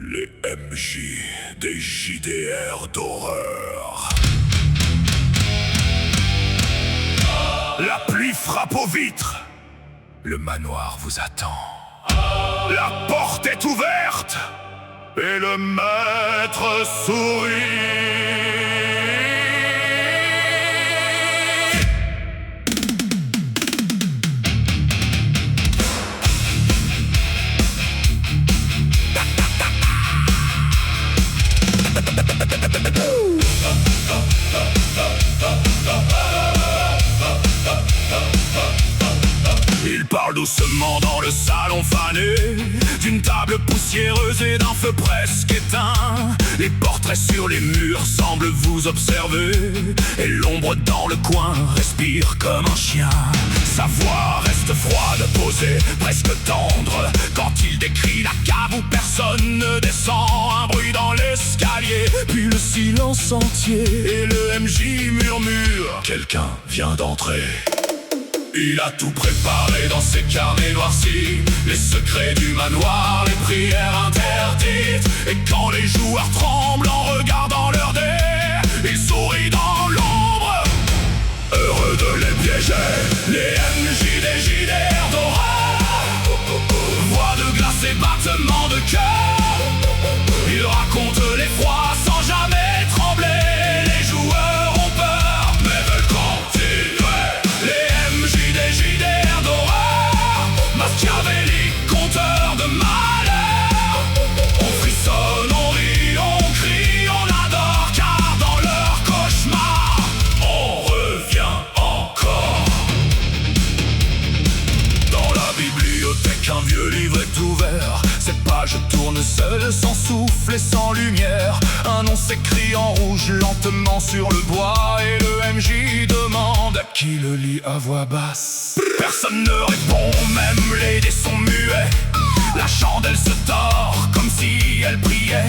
Les MJ des JDR d'horreur. La pluie frappe aux vitres. Le manoir vous attend. La porte est ouverte et le maître sourit. Il parle doucement dans le salon fané, d'une table poussiéreuse et d'un feu presque éteint. Les portraits sur les murs semblent vous observer, et l'ombre dans le coin respire comme un chien. Sa voix reste froide, posée, presque tendre, quand il décrit la cave où personne ne descend. Un bruit dans l'escalier, puis le silence entier, et le MJ murmure: quelqu'un vient d'entrer. Il a tout préparé dans ses carnets noircis, les secrets du manoir, les prières interdites. Et quand les joueurs tremblent en regardant leur dés, il sourit dans l'ombre, heureux de les piéger. Les MJ des JDR d'horreur, voix de glace et battements de cœur. Ils racontent l'effroi sans jamais trembler. Les joueurs ont peur, mais veulent continuer. Les MJ des JDR d'horreur, machiavéliques, conteurs de malheur. On frissonne, on rit, on crie, on adore, car dans leur cauchemar, on revient encore. Dans la bibliothèque, un vieux livre est ouvert. Ses pages tournent seules, sans souffle et sans lumière. Un nom s'écrit en rouge lentement sur le bois, et le MJ demande à qui le lit à voix basse. Personne ne répond, même les dés sont muets. La chandelle se tord comme si elle priait.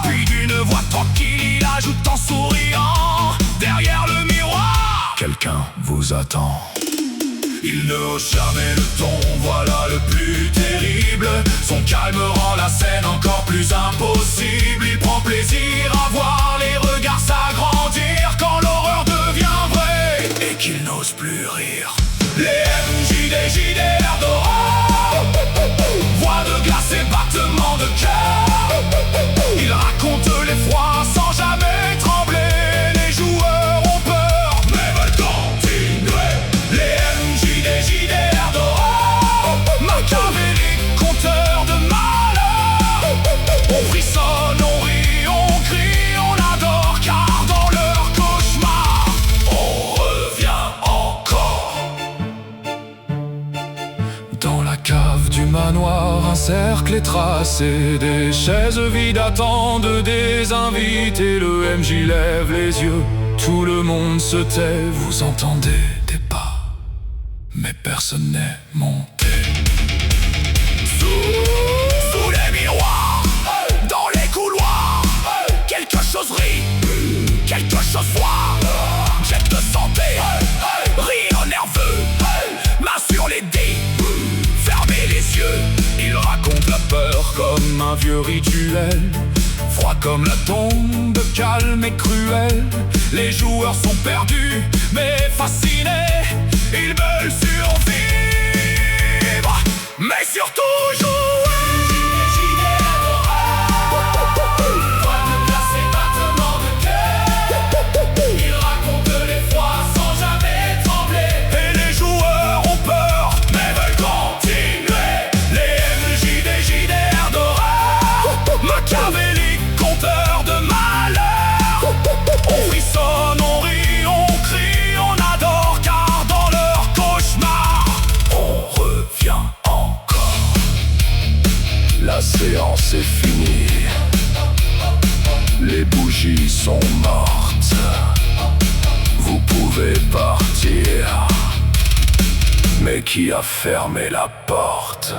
Puis d'une voix tranquille, il ajoute en souriant: derrière le miroir, quelqu'un vous attend. Il ne hausse jamais le ton, voilà le plus terrible. Son calme rend la scène encore plus impossible. Il prend plaisir à voir les regards s'agrandir quand l'horreur devient vraie et qu'il n'ose plus rire. Les MJ des JDR d'horreur, voix de glace et battements de cœur. Ils racontent l'effroi sans jamais trembler. Les joueurs ont peur, mais veulent continuer. Les MJ des JDR d'horreur, machiavéliques, conteurs de malheur. On frissonne, on rit, on crie, on adore, car dans leur cauchemar, on revient encore. Dans la cave du manoir, un cercle est tracé. Des chaises vides attendent des invités. Le MJ lève les yeux, tout le monde se tait. Vous entendez des pas, mais personne n'est monté. Sous les miroirs, dans les couloirs, quelque chose rit, quelque chose voit. Jet de santé, rire nerveux, main sur les dés, fermez les yeux. Il raconte la peur comme un vieux rituel, froid comme la tombe, calme et cruel. Les joueurs sont perdus mais fascinés. Ils veulent survivre, mais surtout jouer. Machiavéliques, conteurs de malheur. On frissonne, on rit, on crie, on adore, car dans leur cauchemar, on revient encore. La séance est finie, les bougies sont mortes. Vous pouvez partir, mais qui a fermé la porte?